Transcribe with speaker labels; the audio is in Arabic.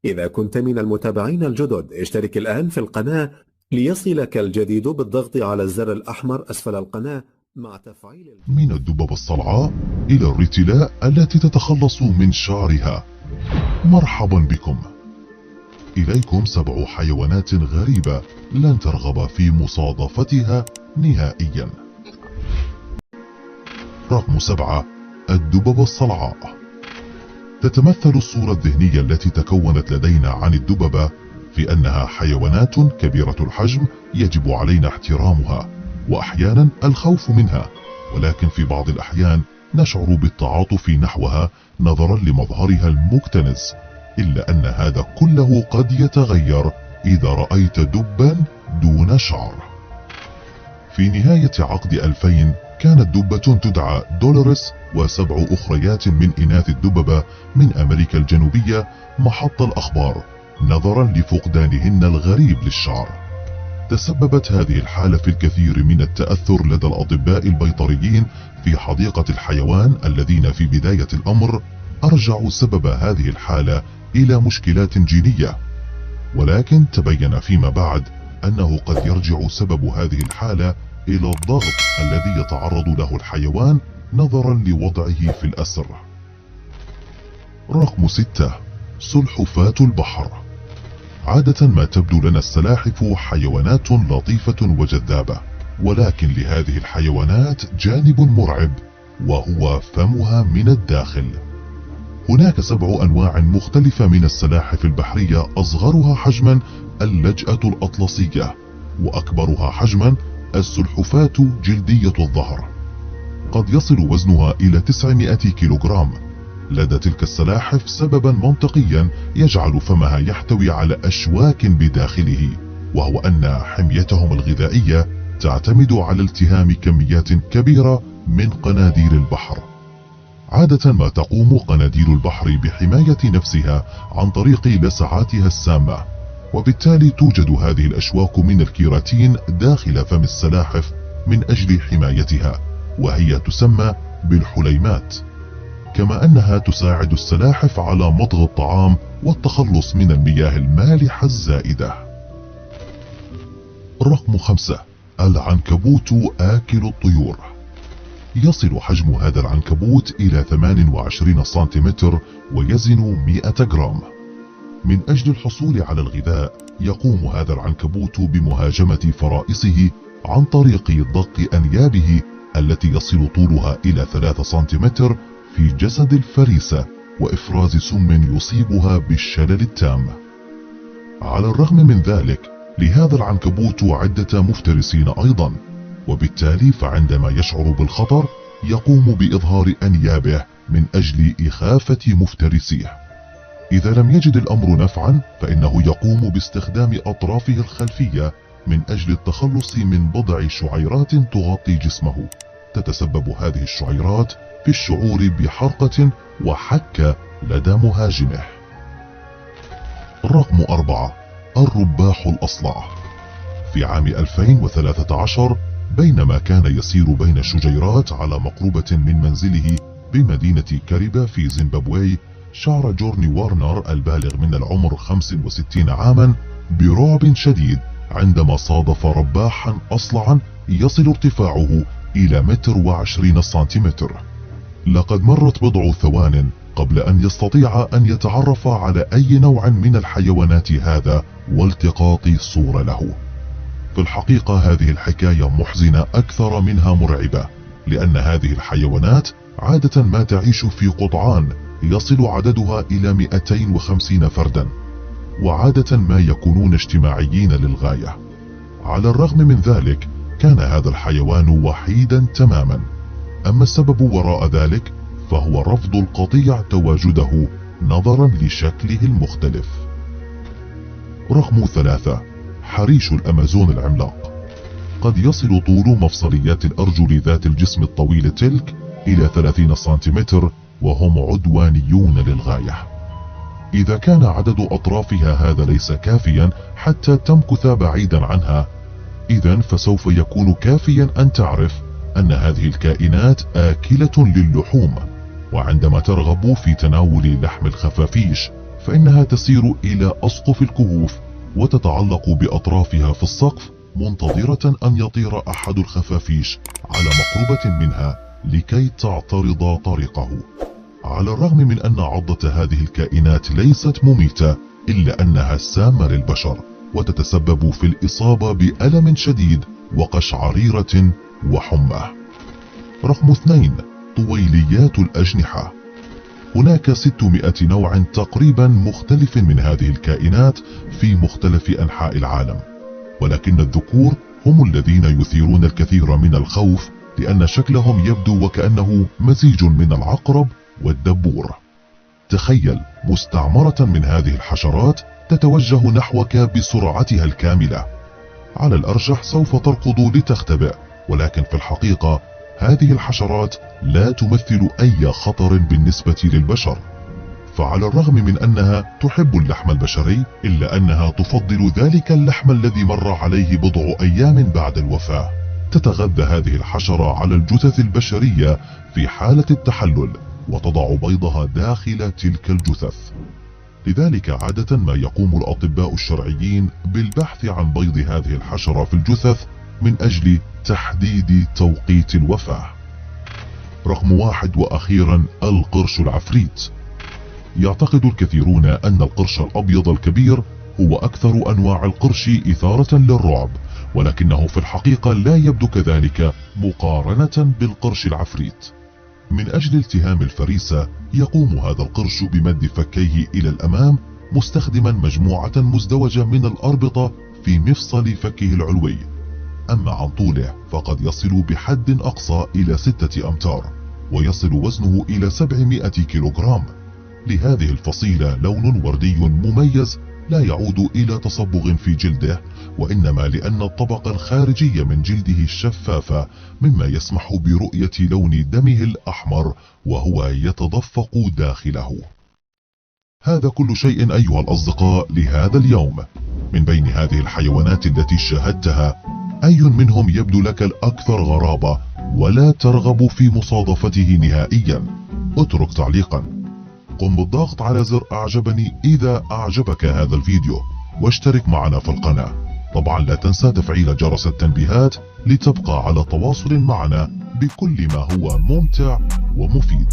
Speaker 1: إذا كنت من المتابعين الجدد اشترك الآن في القناة ليصلك الجديد بالضغط على الزر الأحمر أسفل القناة مع تفعيل
Speaker 2: من الدببة الصلعاء إلى الرتلاء التي تتخلص من شعرها. مرحبا بكم. إليكم 7 حيوانات غريبة لن ترغب في مصادفتها نهائيا. رقم 7: الدببة الصلعاء. تتمثل الصورة الذهنية التي تكونت لدينا عن الدببة في أنها حيوانات كبيرة الحجم يجب علينا احترامها وأحيانا الخوف منها، ولكن في بعض الأحيان نشعر بالتعاطف نحوها نظرا لمظهرها المكتنز، إلا أن هذا كله قد يتغير إذا رأيت دبا دون شعر. في نهاية عقد 2000 كانت دبة تدعى دولوريس و7 أخريات من إناث الدببة من أمريكا الجنوبية محط الأخبار نظرا لفقدانهن الغريب للشعر. تسببت هذه الحالة في الكثير من التأثر لدى الأطباء البيطريين في حديقة الحيوان الذين في بداية الأمر أرجعوا سبب هذه الحالة إلى مشكلات جينية، ولكن تبين فيما بعد أنه قد يرجع سبب هذه الحالة إلى الضغط الذي يتعرض له الحيوان نظرا لوضعه في الأسر. رقم 6: سلحفاة البحر. عادة ما تبدو لنا السلاحف حيوانات لطيفة وجذابة، ولكن لهذه الحيوانات جانب مرعب وهو فمها من الداخل. هناك 7 أنواع مختلفة من السلاحف البحرية، أصغرها حجما اللجأة الأطلسية، وأكبرها حجما السلحفاة جلدية الظهر. قد يصل وزنها إلى 900 كيلوغرام. لدى تلك السلاحف سببا منطقيا يجعل فمها يحتوي على أشواك بداخله، وهو أن حميتهم الغذائية تعتمد على التهام كميات كبيرة من قناديل البحر. عادة ما تقوم قناديل البحر بحماية نفسها عن طريق لسعاتها السامة، وبالتالي توجد هذه الأشواك من الكيراتين داخل فم السلاحف من أجل حمايتها، وهي تسمى بالحليمات. كما أنها تساعد السلاحف على مضغ الطعام والتخلص من المياه المالحة الزائدة. رقم 5: العنكبوت آكل الطيور. يصل حجم هذا العنكبوت إلى 28 سنتيمتر ويزن 100 جرام. من أجل الحصول على الغذاء يقوم هذا العنكبوت بمهاجمة فرائسه عن طريق دق أنيابه التي يصل طولها إلى 3 سنتيمتر في جسد الفريسة، وإفراز سم يصيبها بالشلل التام. على الرغم من ذلك لهذا العنكبوت عدة مفترسين أيضا، وبالتالي فعندما يشعر بالخطر يقوم بإظهار أنيابه من أجل إخافة مفترسيه. إذا لم يجد الأمر نفعا فإنه يقوم باستخدام أطرافه الخلفية من أجل التخلص من بضع شعيرات تغطي جسمه. تتسبب هذه الشعيرات في الشعور بحرقة وحكة لدى مهاجمه. رقم 4: الرباح الأصلع. في عام 2013 بينما كان يسير بين الشجيرات على مقربة من منزله بمدينة كاريبا في زيمبابوي، شعر جورني وارنر البالغ من العمر 65 عاما برعب شديد عندما صادف رباحا أصلعا يصل ارتفاعه إلى 1.20 سنتيمتر. لقد مرت بضع ثوان قبل أن يستطيع أن يتعرف على أي نوع من الحيوانات هذا والتقاط صورة له. في الحقيقة هذه الحكاية محزنة أكثر منها مرعبة، لأن هذه الحيوانات عادة ما تعيش في قطعان يصل عددها إلى 250 فردا، وعادة ما يكونون اجتماعيين للغاية. على الرغم من ذلك كان هذا الحيوان وحيدا تماما. أما السبب وراء ذلك فهو رفض القطيع تواجده نظرا لشكله المختلف. رقم 3: حريش الأمازون العملاق. قد يصل طول مفصليات الأرجل ذات الجسم الطويل تلك إلى 30 سنتيمتر، وهم عدوانيون للغاية. إذا كان عدد أطرافها هذا ليس كافيا حتى تمكث بعيدا عنها، إذن فسوف يكون كافيا أن تعرف أن هذه الكائنات آكلة للحوم، وعندما ترغب في تناول لحم الخفافيش فإنها تسير إلى أسقف الكهوف وتتعلق بأطرافها في السقف، منتظرة أن يطير أحد الخفافيش على مقربة منها لكي تعترض طريقه. على الرغم من أن عضة هذه الكائنات ليست مميتة، إلا أنها سامة للبشر وتتسبب في الإصابة بألم شديد وقشعريرة وحمى. رقم 2. طويليات الأجنحة. هناك 600 نوع تقريبا مختلف من هذه الكائنات في مختلف أنحاء العالم، ولكن الذكور هم الذين يثيرون الكثير من الخوف، لأن شكلهم يبدو وكأنه مزيج من العقرب والدبور. تخيل مستعمرة من هذه الحشرات تتوجه نحوك بسرعتها الكاملة. على الأرجح سوف تركض لتختبئ، ولكن في الحقيقة هذه الحشرات لا تمثل أي خطر بالنسبة للبشر، فعلى الرغم من أنها تحب اللحم البشري، إلا أنها تفضل ذلك اللحم الذي مر عليه بضع أيام بعد الوفاة. تتغذى هذه الحشرة على الجثث البشرية في حالة التحلل، وتضع بيضها داخل تلك الجثث. لذلك عادة ما يقوم الأطباء الشرعيين بالبحث عن بيض هذه الحشرة في الجثث من أجل تحديد توقيت الوفاة. رقم 1 وأخيرا، القرش العفريت. يعتقد الكثيرون أن القرش الأبيض الكبير هو أكثر أنواع القرش إثارة للرعب، ولكنه في الحقيقة لا يبدو كذلك مقارنة بالقرش العفريت. من أجل التهام الفريسة يقوم هذا القرش بمد فكيه إلى الأمام، مستخدما مجموعة مزدوجة من الأربطة في مفصل فكه العلوي. أما عن طوله فقد يصل بحد أقصى إلى 6 أمتار، ويصل وزنه إلى 700 كيلوغرام. لهذه الفصيلة لون وردي مميز لا يعود إلى تصبغ في جلده، وإنما لأن الطبقة الخارجية من جلده شفافة، مما يسمح برؤية لون دمه الأحمر وهو يتدفق داخله. هذا كل شيء أيها الأصدقاء لهذا اليوم. من بين هذه الحيوانات التي شاهدتها، أي منهم يبدو لك الأكثر غرابة ولا ترغب في مصادفته نهائيا؟ اترك تعليقا. قم بالضغط على زر أعجبني إذا أعجبك هذا الفيديو، واشترك معنا في القناة. طبعا لا تنسى تفعيل جرس التنبيهات لتبقى على تواصل معنا بكل ما هو ممتع ومفيد.